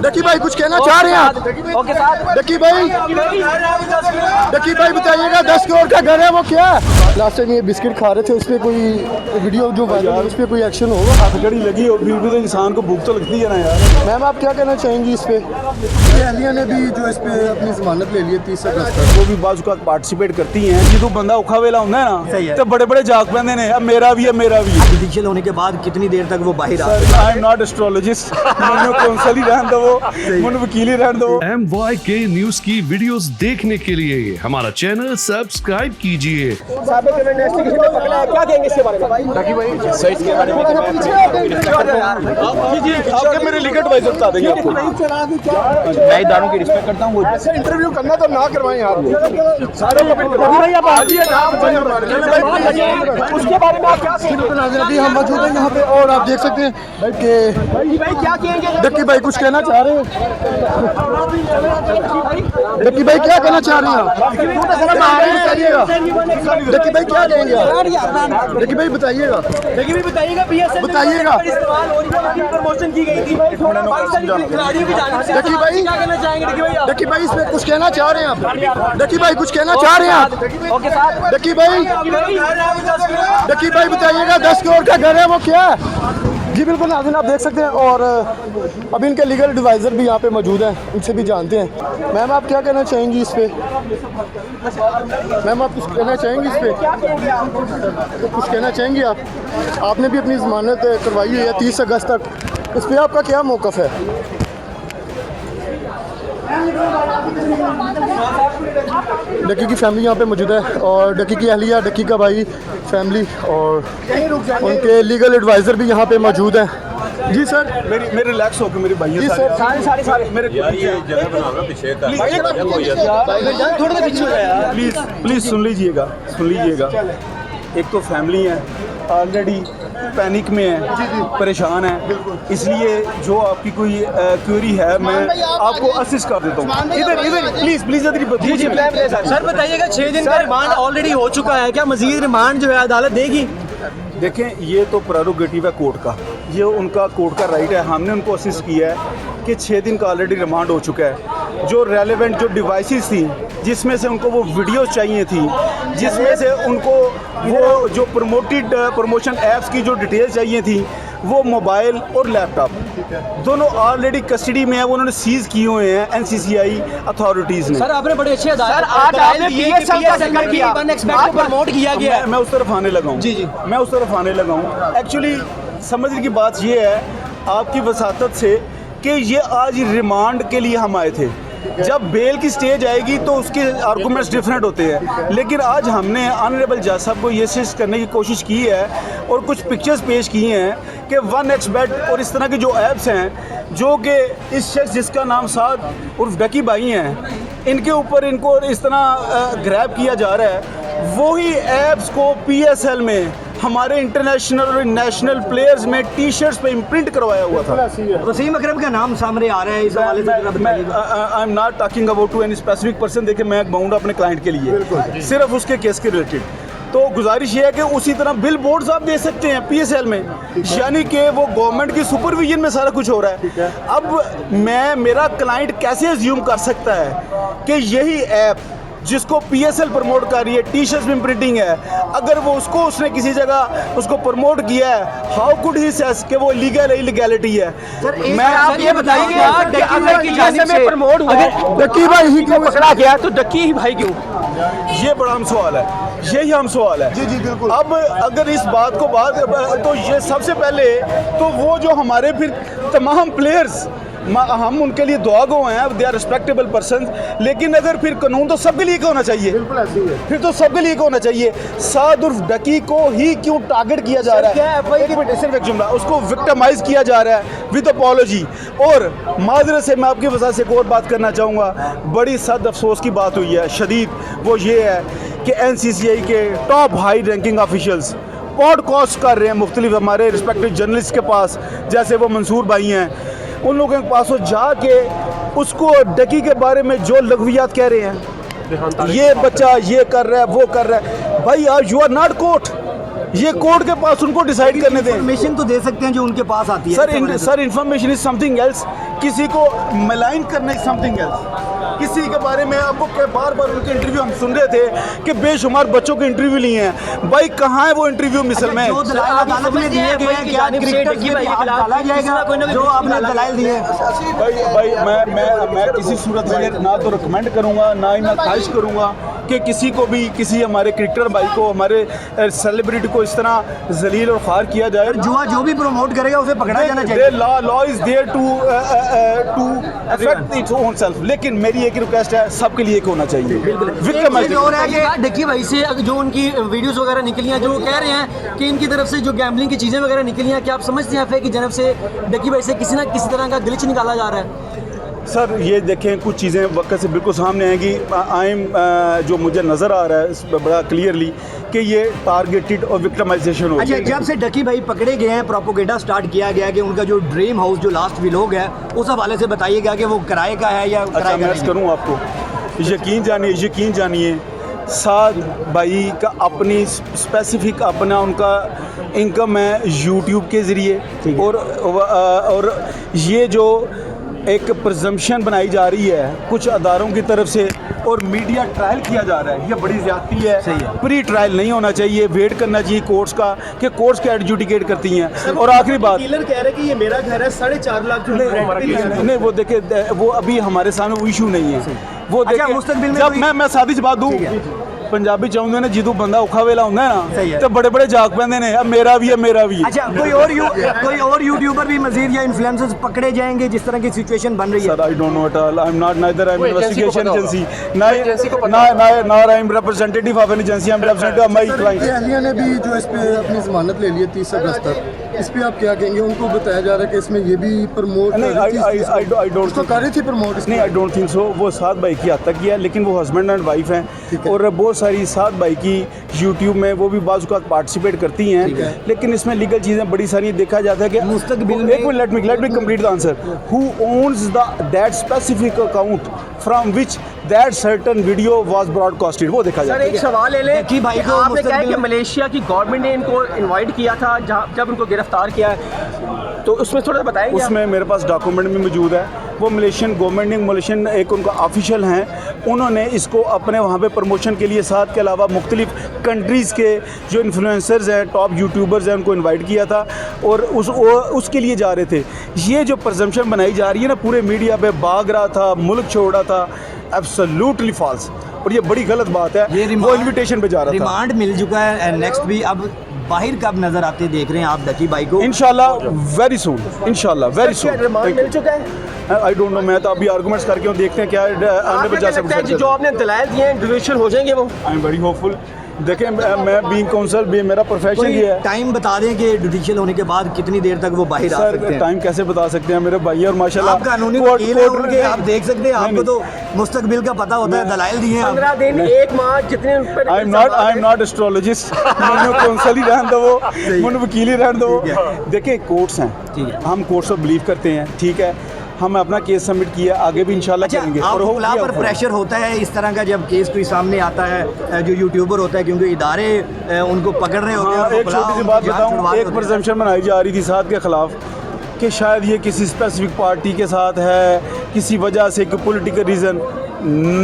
डकी भाई कुछ कहना चाह रहे हैं आप? डकी भाई बताइएगा 10 करोड़ का घर है वो क्या है? लास्ट टाइम ये बिस्किट खा रहे थे, उस पर कोई वीडियो जो वायरल है उस पर कोई एक्शन होगा? हथकड़ी लगी और फिर भी तो इंसान को भूख तो लगती है ना यार। मैम आप क्या कहना चाहेंगी इस पे? अहलिया ने भी जो इस पे अपनी जमानत ले ली है 30 अगस्त तक, वो भी बाजू का पार्टिसिपेट करती हैं। जो बंदा औखा वेला होता है ना तो बड़े बड़े जाग पैंदे ने, अब मेरा भी है मेरा भी। जुडिशियल होने के बाद कितनी देर तक वो बाहर आई एम नॉट एस्ट्रोलॉजिस्ट, मैंने काउंसिल ही रहने दो, मैंने वकील ही रहने दो। MYK न्यूज की वीडियोस देखने के लिए हमारा चैनल सब्सक्राइब कीजिए। क्या कहेंगे इसके बारे में? आपके मेरे लीगल एडवाइजर बता देंगे आपको। मैं इदारों की रिस्पेक्ट करता हूँ। ऐसे इंटरव्यू करना तो ना करवाएं यार। उसके बारे में आप क्या कहेंगे? अभी हम मौजूद हैं यहाँ पे और आप देख सकते हैं कि भाई क्या कहेंगे? डक्की भाई कुछ कहना चाह रहे हैं? डक्की भाई क्या कहना चाह रहे हैं आप? बताइएगा डक्की भाई क्या कहेंगे आप? डक्की भाई बताइएगा बताइएगा प्रमोशन की गई थी। डक्की भाई डक्की भाई इसमें कुछ कहना चाह रहे हैं आप? डक्की भाई कुछ कहना चाह रहे हैं आप? डक्की भाई बताइएगा 10 करोड़ का घर है वो क्या है? जी बिल्कुल नाज़रीन आप देख सकते हैं और अब इनके लीगल एडवाइज़र भी यहाँ पे मौजूद हैं, इनसे भी जानते हैं। मैम आप क्या कहना चाहेंगी इस पे? मैम आप कुछ कहना चाहेंगी इस पे? कुछ कहना चाहेंगी आप? आपने भी अपनी ज़मानत करवाई हुई है 30 अगस्त तक, इस पर आपका क्या मौक़िफ़ है? डक्की की फैमिली यहाँ पे मौजूद है और डक्की की अहलिया, डक्की का भाई, फैमिली और उनके लीगल एडवाइज़र भी यहाँ पे मौजूद हैं। जी सर मेरे रिलैक्स होकर मेरे भाई जी सर सारे मेरे प्लीज सुन लीजिएगा। एक तो फैमिली है ऑलरेडी पैनिक में है, परेशान है, इसलिए जो आपकी कोई क्वेरी है मैं आपको असिस्ट कर देता हूँ। इधर प्लीज इधर सर बताइएगा 6 दिन का रिमांड ऑलरेडी हो चुका है, क्या मजीद रिमांड जो है अदालत देगी? देखें ये तो प्रेरोगेटिव है कोर्ट का, ये उनका कोर्ट का राइट है। हमने उनको असिस्ट किया है कि 6 दिन का ऑलरेडी रिमांड हो चुका है। जो रेलेवेंट जो डिवाइसेस थी जिसमें से उनको वो वीडियोस चाहिए थी, जिसमें से उनको वो जो प्रमोशन ऐप्स की जो डिटेल चाहिए थी, वो मोबाइल और लैपटॉप दोनों ऑलरेडी कस्टडी में है, वो उन्होंने सीज किए हुए हैं NCCI अथॉरिटीज़ ने। सर आपने बड़े अच्छे सर आज आपने PSL का जिक्र किया, प्रमोट किया गया है। मैं उस तरफ आने लगा हूँ। जी मैं उस तरफ आने लगा हूँ। एक्चुअली समझने की बात ये है आपकी वसातत से कि ये आज रिमांड के लिए हम आए थे। जब बेल की स्टेज आएगी तो उसके आर्गूमेंट्स डिफरेंट होते हैं, लेकिन आज हमने ऑनरेबल जज साहब को ये सिस्ट करने की कोशिश की है और कुछ पिक्चर्स पेश किए हैं कि 1xBet और इस तरह के जो ऐप्स हैं जो कि इस शख्स जिसका नाम साद उर्फ डकी भाई हैं, इनके ऊपर इनको इस तरह ग्रैब किया जा रहा है। वही ऐप्स को PSL में हमारे इंटरनेशनल और नेशनल प्लेयर्स में टी-शर्ट्स पे इम्प्रिंट करवाया हुआ था। वसीम अकरम का नाम सामने आ रहा है इस हवाले से। I am not talking about to any specific person. देखिए मैं बाउंड अपने क्लाइंट के लिए सिर्फ उसके केस के रिलेटेड। तो गुजारिश ये है कि उसी तरह बिल बोर्ड्स आप दे सकते हैं PSL में, यानी कि वो गवर्नमेंट की सुपरविजन में सारा कुछ हो रहा है। अब मेरा क्लाइंट कैसे अज्यूम कर सकता है कि यही ऐप जिसको PSL प्रमोट कर रही है, टी-शर्ट्स में प्रिंटिंग है, अगर वो उसने किसी जगह उसको प्रमोट किया है, हाउ कुड ही सेस कि वो लीगल इलीगैलिटी है? मैं आप ये बताइए प्रमोट हुआ, डक्की भाई ही क्यों पकड़ा गया तो डक्की ही भाई क्यों? ये बड़ा हम सवाल है, यही हम सवाल है। जी बिल्कुल। अब अगर इस बात को तो ये सबसे पहले तो वो जो हमारे फिर तमाम प्लेयर्स हम उनके लिए दुआ गो हैं, दे आर रिस्पेक्टेबल पर्सन, लेकिन अगर फिर कानून तो सबके लिए होना चाहिए, फिर तो सबके लिए होना चाहिए। साद उर्फ डकी को ही क्यों टारगेट किया जा रहा है? सिर्फ एक जुमला, उसको विक्टिमाइज किया जा रहा है विद अपॉलॉजी। और माजरत से मैं आपकी वजह से एक और बात करना चाहूँगा, बड़ी सद अफसोस की बात हुई है शदीद, वो ये है कि NCCI के top high ranking officials podcast कर रहे हैं मुख्तलिफ हमारे रिस्पेक्टिव जर्नलिस्ट के पास, जैसे वो मंसूर भाई हैं, उन लोगों के पास वो जाके उसको डकी के बारे में जो लघवियात कह रहे हैं, ये बच्चा ये कर रहा है वो कर रहा है। भाई यू आर नॉट कोर्ट, ये कोर्ट के पास उनको डिसाइड करने दें। इन्फॉर्मेशन तो दे सकते हैं जो उनके पास आती है। Sir information is something else. किसी को मलाइन करना इज समथिंग एल्स। किसी के बारे में आपको बार बार उनके इंटरव्यू हम सुन रहे थे कि बेशुमार बच्चों के इंटरव्यू लिए हैं। भाई कहाँ है वो इंटरव्यू मिसल में? जो दलाल अदालत में दिए गए हैं, क्या क्रिकेटर्स के खिलाफ डाला जाएगा जो आपने दलाल दिए हैं? भाई मैं किसी सूरत में ना तो रिकमेंड करूंगा, ना ही मैं ख्वाहिश करूंगा कि किसी को भी, किसी हमारे क्रिकेटर भाई को, हमारे सेलिब्रिटी को इस तरह जलील और ख्वार किया जाए। जुआ जो भी प्रमोट करेगा उसे पकड़ा जाना चाहिए। Law is there to affect its own self, लेकिन मेरी एक रिक्वेस्ट है, सबके लिए एक होना चाहिए। एक और है कि डक्की भाई से जो उनकी वीडियोस वगैरह निकली हैं, जो वो कह रहे हैं कि इनकी तरफ से जो गैम्बलिंग की चीज़ें वगैरह निकली हैं, क्या आप समझते हैं फे की जनब से डक्की भाई से किसी ना किसी तरह का ग्लिच निकाला जा रहा है? सर ये देखें, कुछ चीज़ें वक्त से बिल्कुल सामने आएंगी। जो मुझे नज़र आ रहा है इस पर बड़ा क्लियरली कि ये टारगेटेड और विक्टिमाइजेशन हो अच्छा, गई। जब से डक्की भाई पकड़े गए हैं, प्रोपोगेंडा स्टार्ट किया गया कि उनका जो ड्रीम हाउस जो लास्ट व्लॉग है उस हवाले से बताइएगा कि वो किराए का है या अच्छा, किराए का मैं नहीं? करूँ आपको, यकीन जानिए साद भाई का अपनी स्पेसिफिक अपना उनका इनकम है यूट्यूब के ज़रिए, और ये जो एक प्रजम्पशन बनाई जा रही है कुछ अदारों की तरफ से और मीडिया ट्रायल किया जा रहा है, ये बड़ी ज़्यादती है। सही है। प्री ट्रायल नहीं होना चाहिए, वेट करना चाहिए कोर्ट्स का कि कोर्ट्स क्या एडजुडिकेट करती हैं। और आखिरी बात, डीलर कह रहे हैं कि ये मेरा घर है, 4.5 लाख जो नहीं वो देखे, वो अभी हमारे सामने वो इशू नहीं है। वो अच्छा, देखे मुस्तकबिल में जब कोई- मैं सादी सी बात दूं, पंजाबी चाहते ने जिदू बंदा औखा वेला होंदा है ना, तो बड़े बड़े जाग पैंदे ने, अब मेरा भी है मेरा भी है। अच्छा, कोई और यूट्यूबर भी मजीद या इन्फ्लुएंसर्स पकड़े जाएंगे जिस तरह की सिचुएशन बन रही है? Sir, I don't know at all. I'm not neither. I'm investigation agency. Nor I'm representative of an agency. I'm representative of my client. एहलिया ने भी जो इस पे अपनी जमानत ले ली है 30 अगस्त तक, इस पे आप क्या कहेंगे? उनको बताया जा रहा है कि इसमें ये भी प्रमोट नहीं, I don't उसको कर रही थी प्रमोट। नहीं, आई डोंट थिंक सो। वो सात भाई की हद तक किया, लेकिन वो हस्बैंड एंड वाइफ हैं और बहुत सारी सात भाई की यूट्यूब में वो भी बाज़ औक़ात पार्टिसिपेट करती हैं, लेकिन इसमें लीगल चीज़ें बड़ी सारी देखा जाता है कि मुस्तकबिल में let me complete the answer. Who owns that specific account from which that certain video was broadcasted, वो देखा जाता है। एक सवाल ले लें डक्की भाई कि को आपने कहा है कि मुस्तकबिल- मलेशिया की गवर्नमेंट ने इनको इनवाइट किया था जब उनको गिरफ्तार किया, तो उसमें थोड़ा बताएंगे? उसमें मेरे पास डॉक्यूमेंट भी मौजूद है। वो मलेशियन गवर्नमेंट ने, मलेशियन एक उनका ऑफिशियल हैं, उन्होंने इसको अपने वहाँ पे प्रमोशन के लिए साथ के अलावा मुख्तलिफ कंट्रीज़ के जो इन्फ्लुएंसर्स हैं, टॉप यूट्यूबर्स हैं, उनको इनवाइट किया था और उसके लिए जा रहे थे। ये जो प्रजम्पशन बनाई जा रही है ना, पूरे मीडिया पे भाग रहा था, मुल्क छोड़ रहा था, एब्सोल्युटली फॉल्स, और ये बड़ी गलत बात है। वो इन्विटेशन पे जा रहा था। रिमांड मिल चुका है, नेक्स्ट भी अब बाहर कब नजर आते देख रहे हैं आप डक्की भाई को? इंशाल्लाह वेरी सून, इंशाल्लाह वेरी सून। रिमांड मिल चुका है? आई डोंट नो, मैं तो अभी आर्गूमेंट्स करके हूँ, देखते हैं क्या आपको क्या लगता है कि जो आपने दलाल दिए हैं जुडिशियल हो जाएंगे वो? I am very hopeful. देखें, मैं बीइंग काउंसिल भी मेरा प्रोफेशन ये है। टाइम बता दें कि जुडिशियल होने के बाद कितनी देर तक वो बाहर आ सकते सर हैं? टाइम कैसे बता सकते हैं मेरे भाई, और माशाल्लाह आप कानूनी वकील हैं उनके, आप देख सकते हैं, आपको तो मुस्तकबिल का पता होता है, दलाइल दिए हैं आप। 15 दिन 1 माह जितने उन पर आई एम नॉट एस्ट्रोलॉजिस्ट। मैंने काउंसिल ही रहने दो, मैंने वकील ही रहने दो। देखिए कोर्ट्स हैं, ठीक है। हम कोर्ट्स पर बिलीव करते हैं, ठीक है, हम अपना केस सबमिट किया, आगे भी इंशाल्लाह करेंगे। अच्छा, और आप खुला पर प्रेशर होता है इस तरह का जब केस कोई सामने आता है जो यूट्यूबर होता है, क्योंकि इदारे उनको पकड़ रहे होते हैं? हाँ, उनको एक छोटी सी बात बताऊं, एक प्रजम्पशन बनाई जा रही थी साथ के खिलाफ कि शायद ये किसी स्पेसिफिक पार्टी के साथ है, किसी वजह से, कोई पॉलिटिकल रीज़न,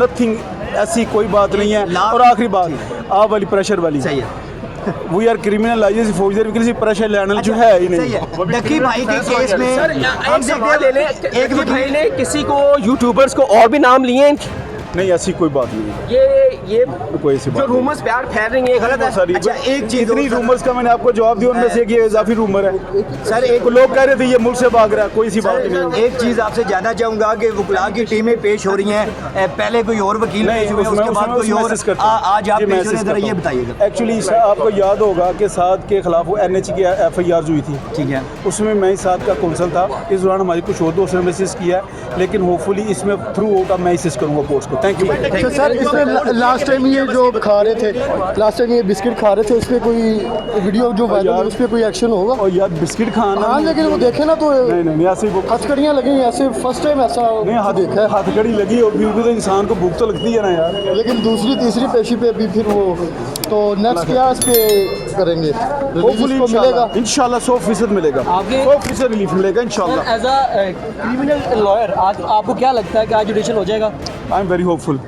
नथिंग, ऐसी कोई बात नहीं है। और आखिरी बात आप वाली प्रेशर वाली, सही है, वी आर क्रिमिनलाइज फौजदारी किसी प्रेशर लेने जो है ही सही है। नहीं। डक्की भाई के केस में सर हम एक सवाल ले लें, एक एक भाई ने किसी को यूट्यूबर्स को और भी नाम लिए हैं? नहीं, ऐसी कोई बात नहीं है, ये कोई ऐसी जो बात नहीं। रूमर्स प्यार फैल रही है गलत है? सारी अच्छा, एक चीज़ इतनी और- रूमर्स का मैंने आपको जवाब दिया, उनमें से एक ये इजाफी रूमर है। सर एक लोग कह रहे थे ये मुल्क से भाग रहा है, कोई सी बात नहीं। एक चीज़ आपसे जानना चाहूँगा कि वकला की टीमें पेश हो रही हैं, पहले कोई और वकील नहीं, पेश हुए, उसके बाद कोई और, आज आप पेश हो रहे हैं, जरा ये बताइएगा। एक्चुअली आपको याद होगा कि साद के खिलाफ वो NH की FIR हुई थी, ठीक है, उसमें मैं साद का कौंसल था। इस दौरान हमारी कुछ और दोस्तों ने मैसेज किया है, लेकिन होपफुली इसमें थ्रू आउट अब मैं असिस्ट करूँगा कोर्ट्स को। Thank you. तो सर इसमें लास्ट लास्ट टाइम ये जो खा रहे थे, लास्ट टाइम ये बिस्किट खा रहे थे, उस पर कोई वीडियो जो वायरल है उस पर कोई एक्शन होगा? और यार बिस्किट खाना हाँ लेकिन वो देखे ना तो नहीं ऐसे ही वो हथकड़ियाँ लगी, ऐसे फर्स्ट टाइम ऐसा नहीं हाथ देखा है। हथकड़ी लगी और फिर भी तो इंसान को भूख तो लगती है ना यार। लेकिन दूसरी तीसरी पेशी पे भी फिर वो तो नेक्स्ट क्या इस पे करेंगे? होपफुली को मिलेगा इंशाल्लाह 100% मिलेगा, आगे- 100% रिलीफ मिलेगा इंशाल्लाह। एज अ क्रिमिनल लॉयर आज आपको क्या लगता है कि आज जुडिशियल हो जाएगा? I am very hopeful.